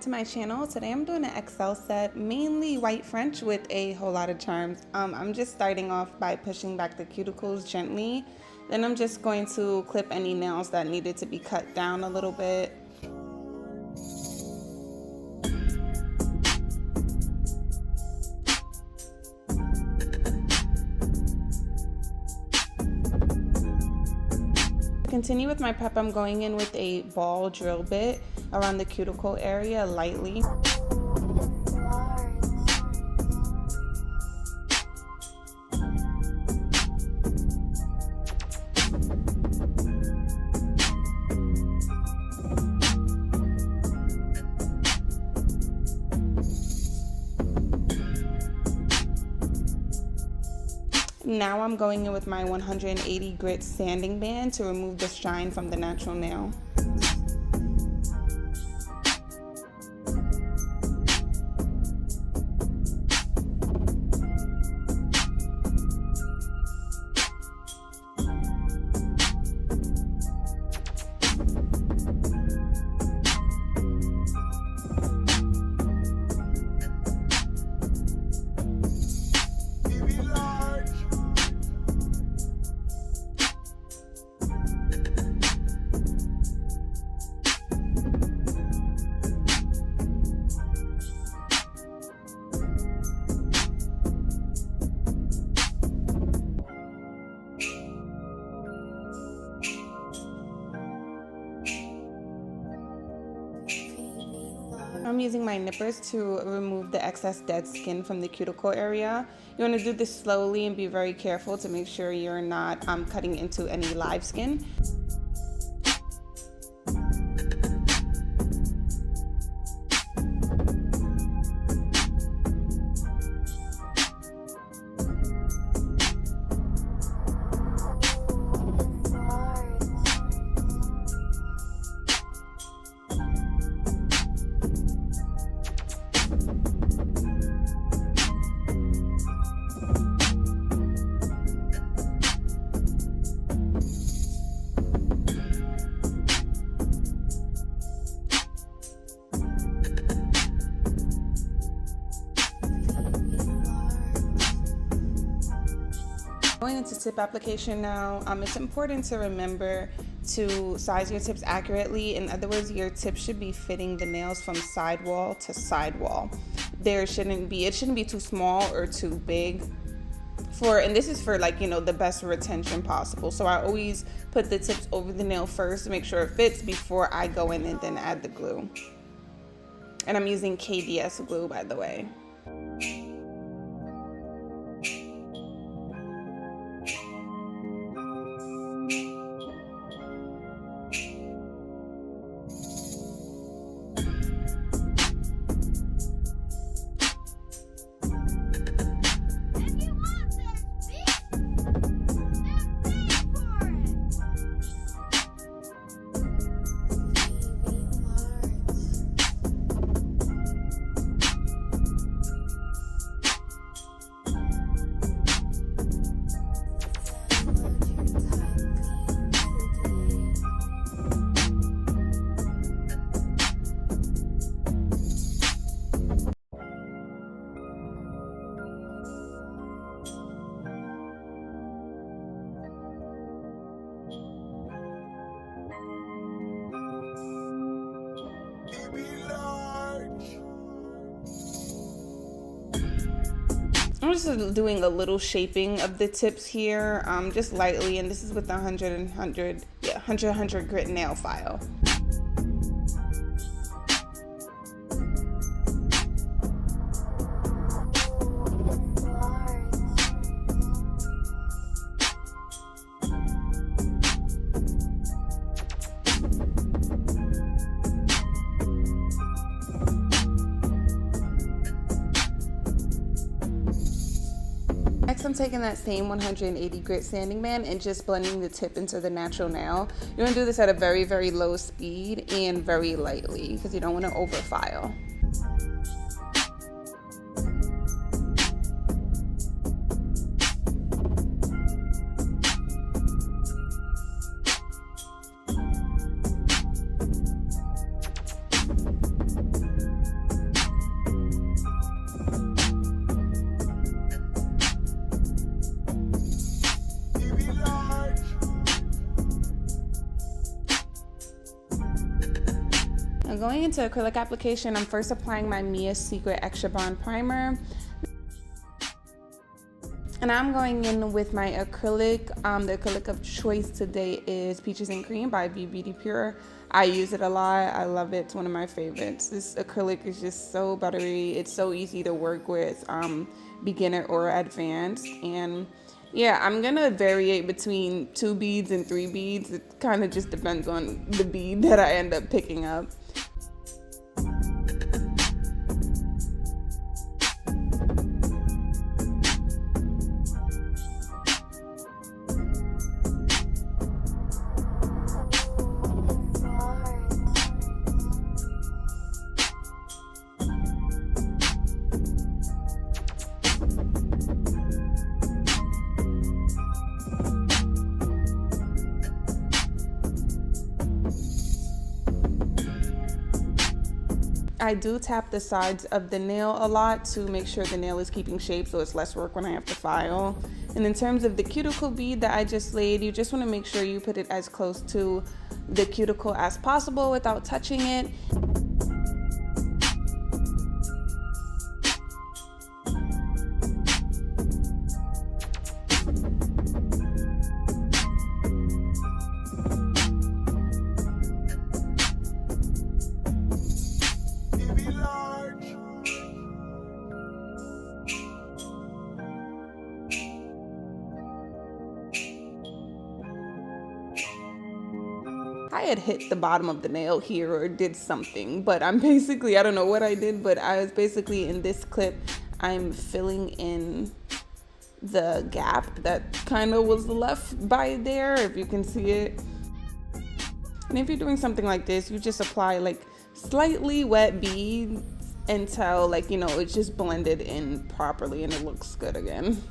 to my channel. Today I'm doing an XL set, mainly white French with a whole lot of charms. I'm just starting off by pushing back the cuticles gently. Then I'm just going to clip any nails that needed to be cut down a little bit. To continue with my prep, I'm going in with a ball drill bit around the cuticle area lightly. Now I'm going in with my 180 grit sanding band to remove the shine from the natural nail. I'm using my nippers to remove the excess dead skin from the cuticle area. You want to do this slowly and be very careful to make sure you're not cutting into any live skin. Going into tip application now, it's important to remember to size your tips accurately. In other words, your tip should be fitting the nails from sidewall to sidewall. It shouldn't be too small or too big. And this is for the best retention possible. So I always put the tips over the nail first to make sure it fits before I go in and then add the glue. And I'm using KDS glue, by the way. I'm just doing a little shaping of the tips here, just lightly, and this is with the 100 grit nail file. Next, I'm taking that same 180 grit sanding band and just blending the tip into the natural nail. You want to do this at a very, very low speed and very lightly because you don't want to overfile. Going into acrylic application, I'm first applying my Mia Secret Extra Bond Primer. And I'm going in with my acrylic. The acrylic of choice today is Peaches and Cream by Beauty Pure. I use it a lot. I love it. It's one of my favorites. This acrylic is just so buttery. It's so easy to work with, beginner or advanced. And yeah, I'm gonna vary between 2 beads and 3 beads. It kind of just depends on the bead that I end up picking up. I do tap the sides of the nail a lot to make sure the nail is keeping shape, so it's less work when I have to file. And in terms of the cuticle bead that I just laid, you just want to make sure you put it as close to the cuticle as possible without touching it. I had hit the bottom of the nail here or did something, but I don't know what I did, but I was basically in this clip, I'm filling in the gap that kind of was left by there, if you can see it. And if you're doing something like this, you just apply like slightly wet beads until it's just blended in properly and it looks good again.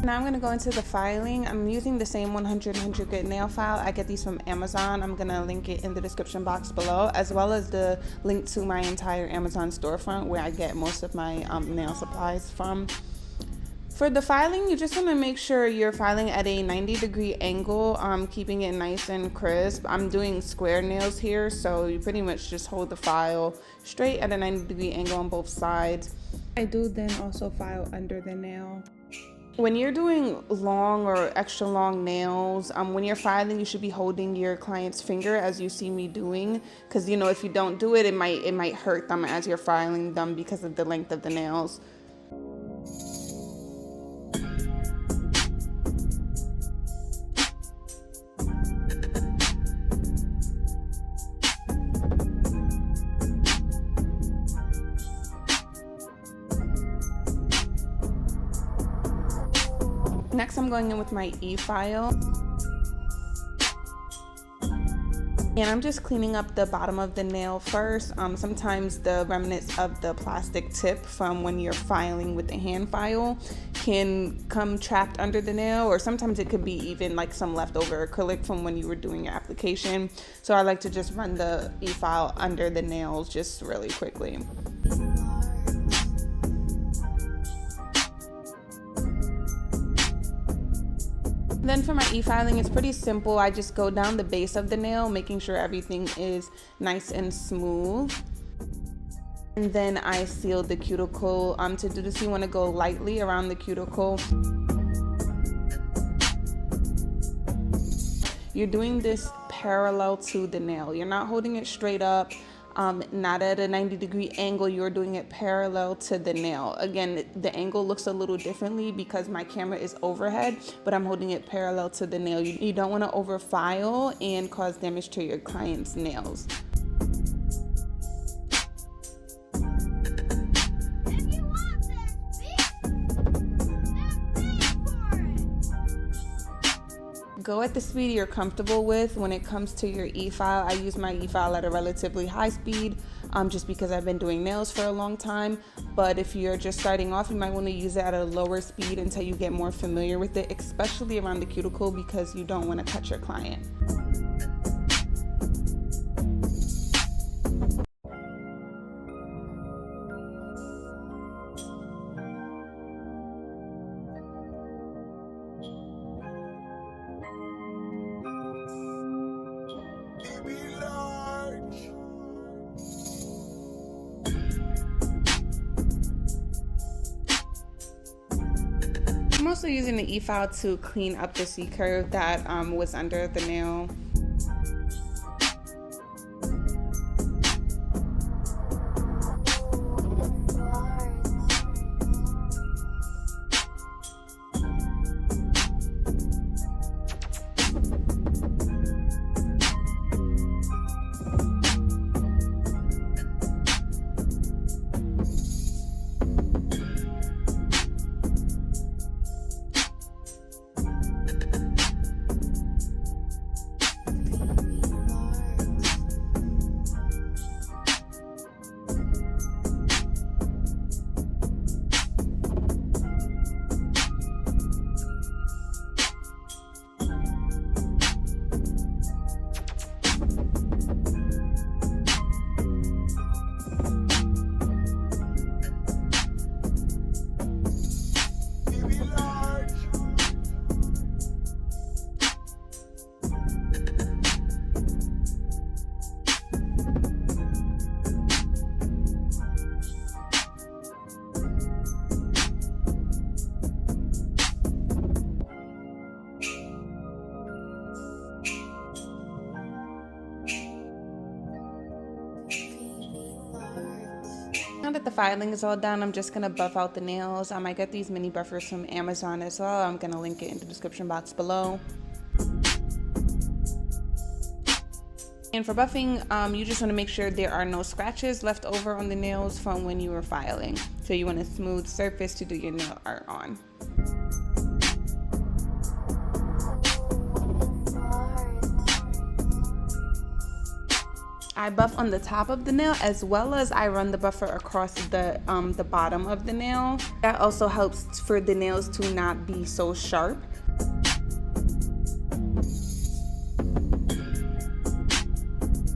Now I'm going to go into the filing. I'm using the same 100 Grit nail file. I get these from Amazon. I'm going to link it in the description box below, as well as the link to my entire Amazon storefront where I get most of my nail supplies from. For the filing, you just want to make sure you're filing at a 90-degree angle, keeping it nice and crisp. I'm doing square nails here, so you pretty much just hold the file straight at a 90-degree angle on both sides. I do then also file under the nail. When you're doing long or extra long nails, when you're filing, you should be holding your client's finger as you see me doing, because if you don't do it, it might hurt them as you're filing them because of the length of the nails. Next, I'm going in with my E-file. And I'm just cleaning up the bottom of the nail first. Sometimes the remnants of the plastic tip from when you're filing with the hand file can come trapped under the nail, or sometimes it could be even like some leftover acrylic from when you were doing your application. So I like to just run the E-file under the nails just really quickly. Then for my e-filing, it's pretty simple. I just go down the base of the nail, making sure everything is nice and smooth. And then I seal the cuticle. To do this, you want to go lightly around the cuticle. You're doing this parallel to the nail. You're not holding it straight up. Not at a 90-degree angle, you're doing it parallel to the nail. Again, the angle looks a little differently because my camera is overhead, but I'm holding it parallel to the nail. You don't want to overfile and cause damage to your client's nails. Go at the speed you're comfortable with when it comes to your e-file. I use my e-file at a relatively high speed just because I've been doing nails for a long time. But if you're just starting off, you might want to use it at a lower speed until you get more familiar with it, especially around the cuticle, because you don't want to cut your client. I'm also using the e-file to clean up the C-curve that was under the nail. Now that the filing is all done, I'm just gonna buff out the nails. I get these mini buffers from Amazon as well. I'm gonna link it in the description box below. And for buffing, you just want to make sure there are no scratches left over on the nails from when you were filing. So you want a smooth surface to do your nail art on. I buff on the top of the nail as well as I run the buffer across the bottom of the nail. That also helps for the nails to not be so sharp.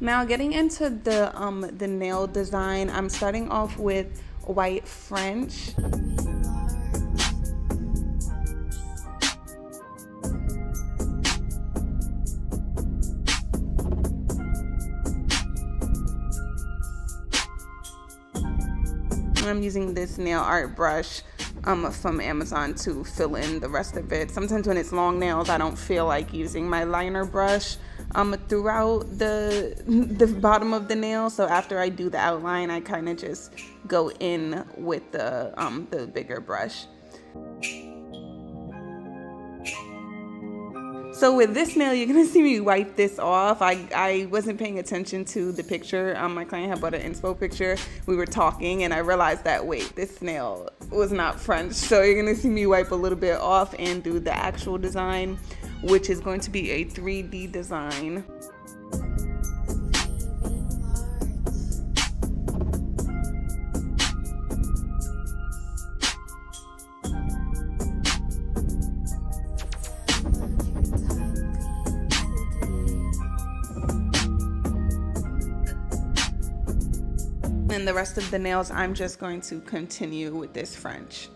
Now getting into the nail design, I'm starting off with white French. I'm using this nail art brush from Amazon to fill in the rest of it. Sometimes when it's long nails, I don't feel like using my liner brush throughout the bottom of the nail. So after I do the outline, I kind of just go in with the bigger brush. So with this nail, you're gonna see me wipe this off. I wasn't paying attention to the picture. My client had bought an inspo picture. We were talking and I realized that, wait, this nail was not French. So you're gonna see me wipe a little bit off and do the actual design, which is going to be a 3D design. And the rest of the nails, I'm just going to continue with this French.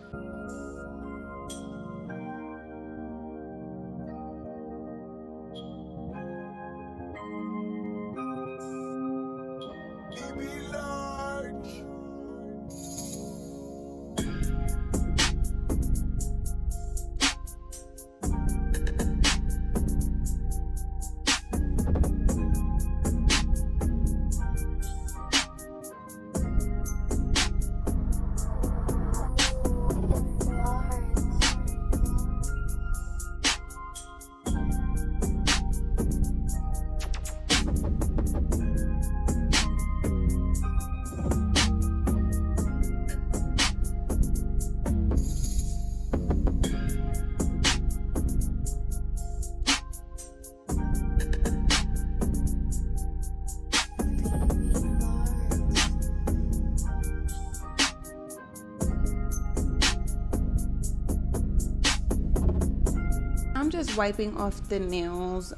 I'm just wiping off the nails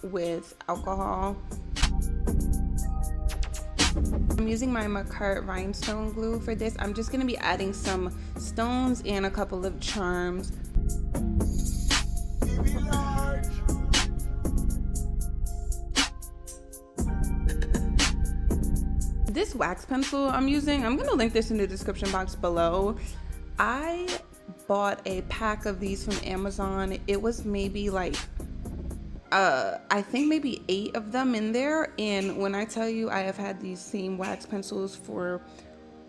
with alcohol. I'm using my Macart rhinestone glue for this. I'm just gonna be adding some stones and a couple of charms. This wax pencil I'm using, I'm gonna link this in the description box below. I bought a pack of these from Amazon. It was maybe like I think maybe 8 of them in there, and when I tell you I have had these same wax pencils for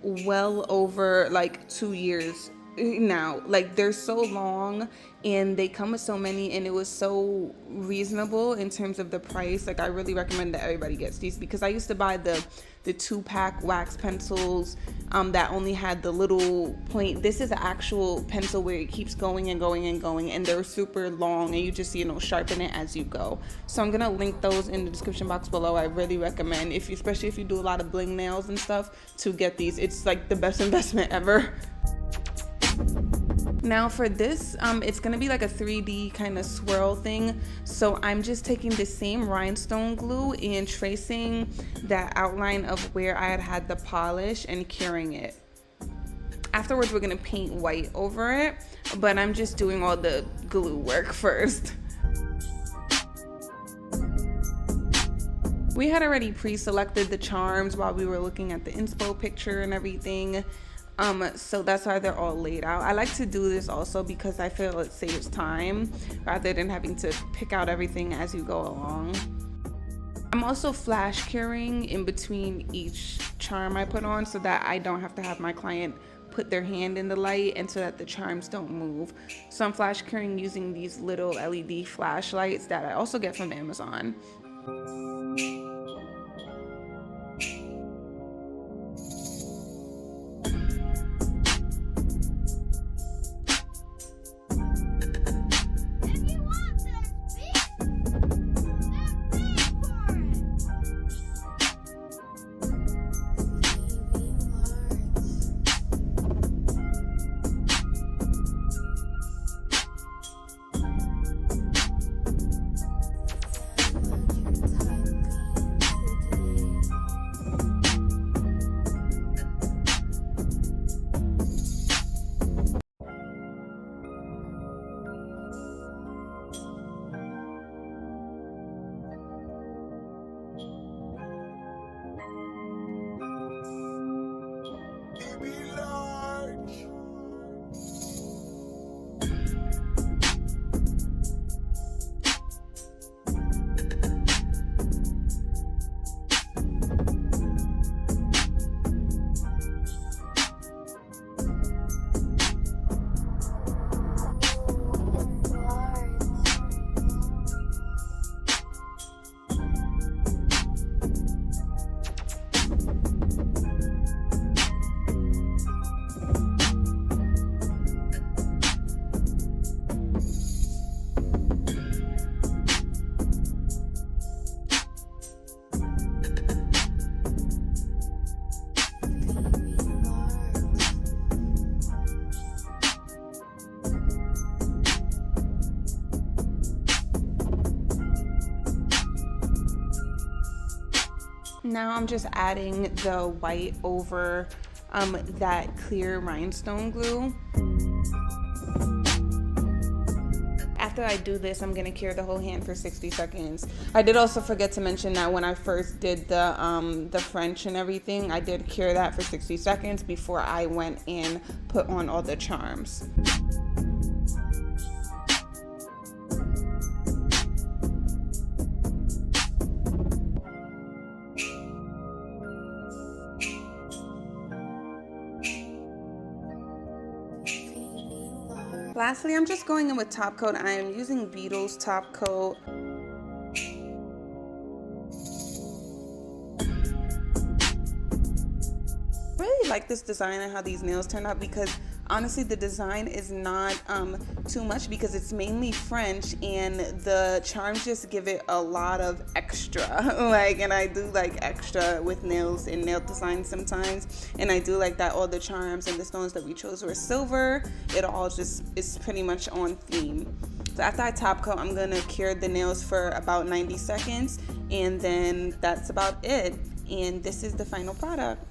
well over like 2 years now. Like, they're so long and they come with so many, and it was so reasonable in terms of the price. Like, I really recommend that everybody gets these, because I used to buy the 2-pack wax pencils that only had the little point. This is an actual pencil where it keeps going and going and going, and they're super long, and you just sharpen it as you go. So I'm gonna link those in the description box below. I really recommend, especially if you do a lot of bling nails and stuff, to get these. It's like the best investment ever. Now for this, it's gonna be like a 3D kind of swirl thing. So I'm just taking the same rhinestone glue and tracing that outline of where I had the polish and curing it. Afterwards, we're gonna paint white over it, but I'm just doing all the glue work first. We had already pre-selected the charms while we were looking at the inspo picture and everything. So that's why they're all laid out. I like to do this also because I feel it saves time rather than having to pick out everything as you go along. I'm also flash curing in between each charm I put on so that I don't have to have my client put their hand in the light and so that the charms don't move. So I'm flash curing using these little LED flashlights that I also get from Amazon. Now I'm just adding the white over that clear rhinestone glue. After I do this, I'm gonna cure the whole hand for 60 seconds. I did also forget to mention that when I first did the French and everything, I did cure that for 60 seconds before I went and put on all the charms. Lastly, I'm just going in with top coat. I am using Beetle's top coat. Really like this design and how these nails turn out, because honestly the design is not too much because it's mainly French and the charms just give it a lot of extra. And I do like extra with nails and nail designs sometimes, and I do like that all the charms and the stones that we chose were silver. It all just is pretty much on theme. So after I top coat, I'm gonna cure the nails for about 90 seconds, and then that's about it. And this is the final product.